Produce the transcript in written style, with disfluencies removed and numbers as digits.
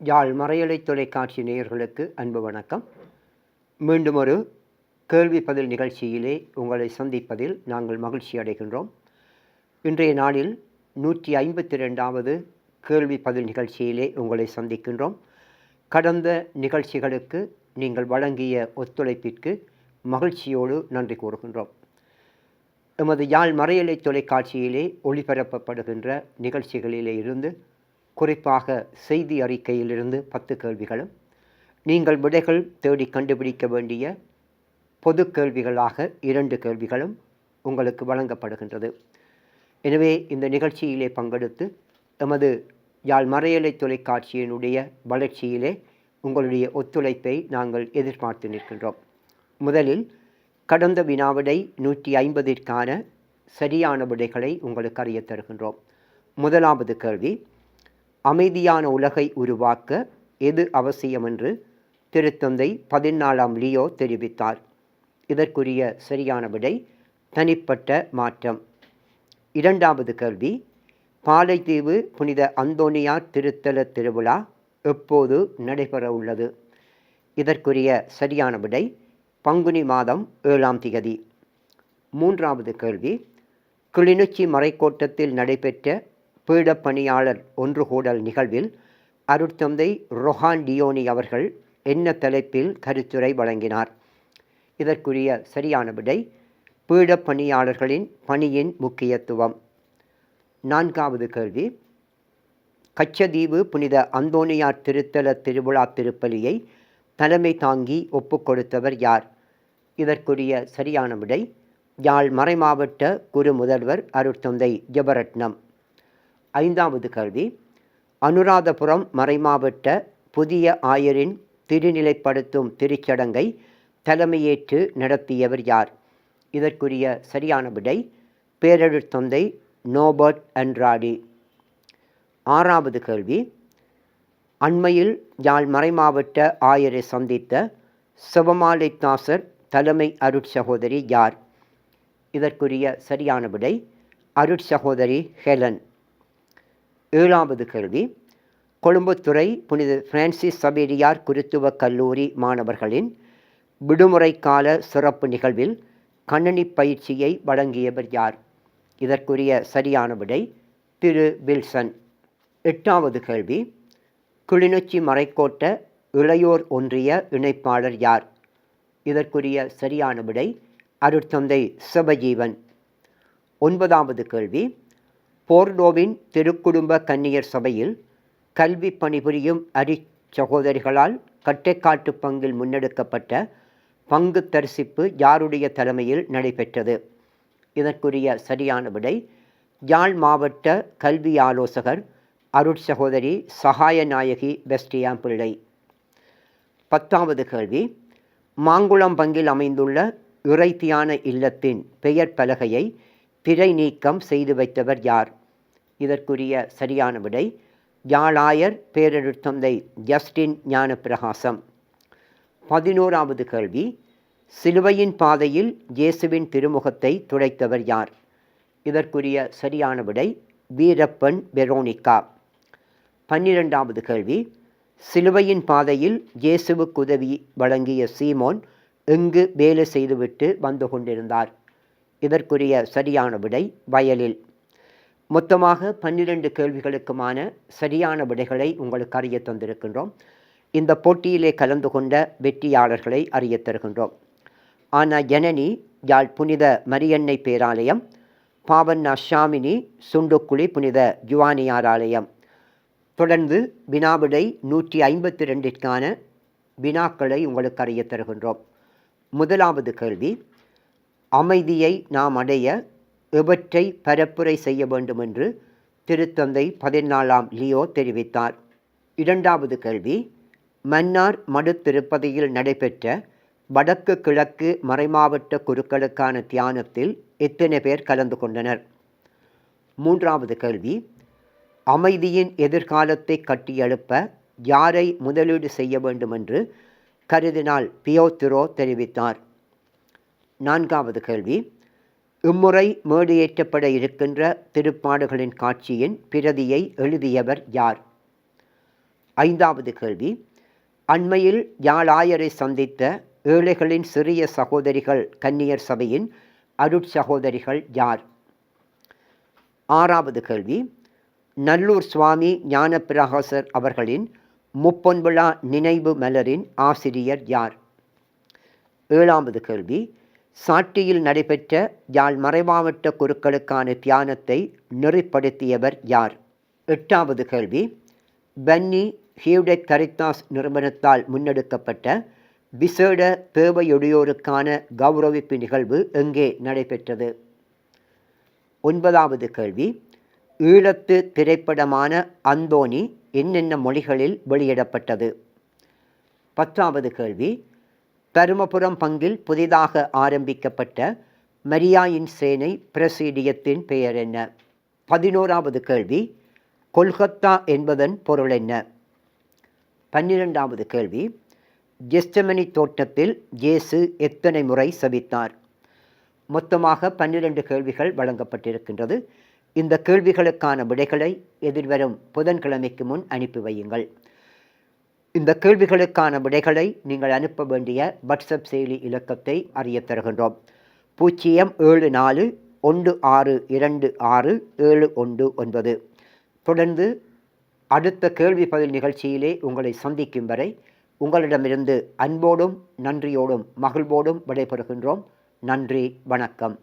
யாழ் மறையலை தொலைக்காட்சி நேயர்களுக்கு அன்பு வணக்கம். மீண்டும் ஒரு கேள்வி பதில் நிகழ்ச்சியிலே உங்களை சந்திப்பதில் நாங்கள் மகிழ்ச்சி அடைகின்றோம். இன்றைய நாளில் 152வது கேள்வி பதில் நிகழ்ச்சியிலே உங்களை சந்திக்கின்றோம். கடந்த நிகழ்ச்சிகளுக்கு நீங்கள் வழங்கிய ஒத்துழைப்பிற்கு மகிழ்ச்சியோடு நன்றி கூறுகின்றோம். எமது யாழ் மறையலை தொலைக்காட்சியிலே ஒளிபரப்பப்படுகின்ற நிகழ்ச்சிகளிலே இருந்து குறிப்பாக செய்தி அறிக்கையிலிருந்து 10 கேள்விகளும், நீங்கள் விடைகள் தேடி கண்டுபிடிக்க வேண்டிய பொது கேள்விகளாக 2 கேள்விகளும் உங்களுக்கு வழங்கப்படுகின்றது. எனவே இந்த நிகழ்ச்சியிலே பங்கெடுத்து எமது யாழ் மறையலை தொலைக்காட்சியினுடைய வளர்ச்சியிலே உங்களுடைய ஒத்துழைப்பை நாங்கள் எதிர்பார்த்து நிற்கின்றோம். முதலில் கடந்த வினாவிடை 150ற்கான சரியான விடைகளை உங்களுக்கு அறிய தருகின்றோம். முதலாவது கேள்வி, அமைதியான உலகை உருவாக்க எது அவசியம் என்று திருத்தந்தை 14ஆம் லியோ தெரிவித்தார்? இதற்குரிய சரியான விடை தனிப்பட்ட மாற்றம். இரண்டாவது கேள்வி, பாலைத்தீவு புனித அந்தோனியார் திருத்தல திருவிழா எப்போது நடைபெற உள்ளது? இதற்குரிய சரியான விடை பங்குனி மாதம் 7ஆம் திகதி. மூன்றாவது கேள்வி, கிளிநொச்சி மறைக்கோட்டத்தில் நடைபெற்ற பீடப்பணியாளர் ஒன்றுகூடல் நிகழ்வில் அருட்தந்தை ரொஹான் டியோனி அவர்கள் என்ன தலைப்பில் கருத்துரை வழங்கினார்? இதற்குரிய சரியான விடை பீடப்பணியாளர்களின் பணியின் முக்கியத்துவம். நான்காவது கேள்வி, கச்சதீவு புனித அந்தோனியார் திருத்தல திருவிழா திருப்பலியை தலைமை தாங்கி ஒப்புக்கொடுத்தவர் யார்? இதற்குரிய சரியான விடை யாழ் மறைமாவட்ட குரு முதல்வர் அருட்தந்தை ஜெபரட்னம். ஐந்தாவது கேள்வி, அனுராதபுரம் மறைமாவட்ட புதிய ஆயரின் திருநிலைப்படுத்தும் திருச்சடங்கை தலைமையேற்று நடத்தியவர் யார்? இதற்குரிய சரியான விடை பேரருட்தந்தை நோபர்ட் அன்ராடி. ஆறாவது கேள்வி, அண்மையில் யாழ் மறைமாவட்ட ஆயரை சந்தித்த செபமாலை தாசர் தலைமை அருட்சகோதரி யார்? இதற்குரிய சரியான விடை அருட்சகோதரி ஹெலன். ஏழாவது கேள்வி, கொழும்புத்துறை புனித பிரான்சிஸ் சவேரியார் குருத்துவ கல்லூரி மாணவர்களின் விடுமுறை கால சிறப்பு நிகழ்வில் கணனி பயிற்சியை வழங்கியவர் யார்? இதற்குரிய சரியான விடை திரு வில்சன். எட்டாவது கேள்வி, கிளிநொச்சி மறைக்கோட்ட இளையோர் ஒன்றிய இணைப்பாளர் யார்? இதற்குரிய சரியான விடை அருட்தந்தை செபஜீவன். ஒன்பதாவது கேள்வி, போர்டோவின் திருக்குடும்ப கன்னியர் சபையில் கல்வி பணிபுரியும் அரிச்சகோதரிகளால் கட்டைக்காட்டு பங்கில் முன்னெடுக்கப்பட்ட பங்கு தரிசிப்பு யாருடைய தலைமையில் நடைபெற்றது? இதற்குரிய சரியான விடை யாழ் மாவட்ட கல்வி ஆலோசகர் அருட்சகோதரி சகாயநாயகி பெஸ்டியாம் பிள்ளை. பத்தாவது கேள்வி, மாங்குளம் பங்கில் அமைந்துள்ள இறைத்தியான இல்லத்தின் பெயர் பலகையை திரை நீக்கம் செய்து வைத்தவர் யார்? இதற்குரிய சரியான விடை யாழாயர் பேரருட்தந்தை ஜஸ்டின் ஞானப்பிரகாசம். 11வது கேள்வி, சிலுவையின் பாதையில் இயேசுவின் திருமுகத்தை துடைத்தவர் யார்? இதற்குரிய சரியான விடை வீரப்பன் வெரோனிகா. 12வது கேள்வி, சிலுவையின் பாதையில் இயேசுவுக்கு உதவி வழங்கிய சீமோன் எங்கு வேலை செய்துவிட்டு வந்து கொண்டிருந்தார்? இதற்குரிய சரியான விடை வயலில். மொத்தமாக 12 கேள்விகளுக்குமான சரியான விடைகளை உங்களுக்கு அறிய தந்திருக்கின்றோம். இந்த போட்டியிலே கலந்து கொண்ட வெற்றியாளர்களை அறிய தருகின்றோம். ஆனா ஜனனி யாழ் புனித மரியன்னை பேராலயம், பாவண்ணா ஷாமினி சுண்டுக்குழி புனித ஜுவானியார் ஆலயம். தொடர்ந்து வினாவிடை 152ற்கான வினாக்களை உங்களுக்கு அறிய தருகின்றோம். முதலாவது கேள்வி, அமைதியை நாம் அடைய எவற்றை பரப்புரை செய்ய வேண்டும் என்று திருத்தந்தை 14ஆம் லியோ தெரிவித்தார்? இரண்டாவது கேள்வி, மன்னார் மடு திருப்பதியில் நடைபெற்ற வடக்கு கிழக்கு மறைமாவட்ட குருக்களுக்கான தியானத்தில் எத்தனை பேர் கலந்து கொண்டனர்? மூன்றாவது கேள்வி, அமைதியின் எதிர்காலத்தை கட்டியெழுப்ப யாரை முதலீடு செய்ய வேண்டும் என்று கருதினால் பியோத்திரோ தெரிவித்தார்? நான்காவது கேள்வி, இம்முறை மேடையேற்றப்பட இருக்கின்ற திருப்பாடுகளின் காட்சியின் பிரதியை எழுதியவர் யார்? 5வது கேள்வி, அண்மையில் யாழாயரை சந்தித்த ஏழைகளின் சிறிய சகோதரிகள் கன்னியர் சபையின் அருட்சகோதரிகள் யார்? 6வது கேள்வி, நல்லூர் சுவாமி ஞானப்பிரகாசர் அவர்களின் முப்பொன்விழா நினைவு மலரின் ஆசிரியர் யார்? 7வது கேள்வி, சாட்டியில் நடைபெற்ற யாழ் மறைமாவட்ட குருக்களுக்கான தியானத்தை நெறிப்படுத்தியவர் யார்? 8வது கேள்வி, பன்னி ஹியூடெக் கரித்தாஸ் நிறுவனத்தால் முன்னெடுக்கப்பட்ட விசேட தேவையுடையோருக்கான கௌரவிப்பு நிகழ்வு எங்கே நடைபெற்றது? 9வது கேள்வி, ஈழத்து திரைப்படமான அந்தோணி என்னென்ன மொழிகளில் வெளியிடப்பட்டது? 10வது கேள்வி, தருமபுரம் பங்கில் புதிதாக ஆரம்பிக்கப்பட்ட மரியாயின் சேனை பிரசீடியத்தின் பெயர் என்ன? 11வது கேள்வி, கொல்கத்தா என்பதன் பொருள் என்ன? 12வது கேள்வி, ஜெஸ்டமனி தோட்டத்தில் இயேசு எத்தனை முறை சபித்தார்? மொத்தமாக 12 கேள்விகள் வழங்கப்பட்டிருக்கின்றது. இந்த கேள்விகளுக்கான விடைகளை எதிர்வரும் புதன்கிழமைக்கு முன் அனுப்பி வையுங்கள். இந்த கேள்விகளுக்கான விடைகளை நீங்கள் அனுப்ப வேண்டிய வாட்ஸ்அப் செயலி இலக்கத்தை அறிய தருகின்றோம். 07416267119. தொடர்ந்து அடுத்த கேள்வி பதில் நிகழ்ச்சியிலே உங்களை சந்திக்கும் வரை உங்களிடமிருந்து அன்போடும் நன்றியோடும் மகிழ்வோடும் விடைபெறுகின்றோம். நன்றி, வணக்கம்.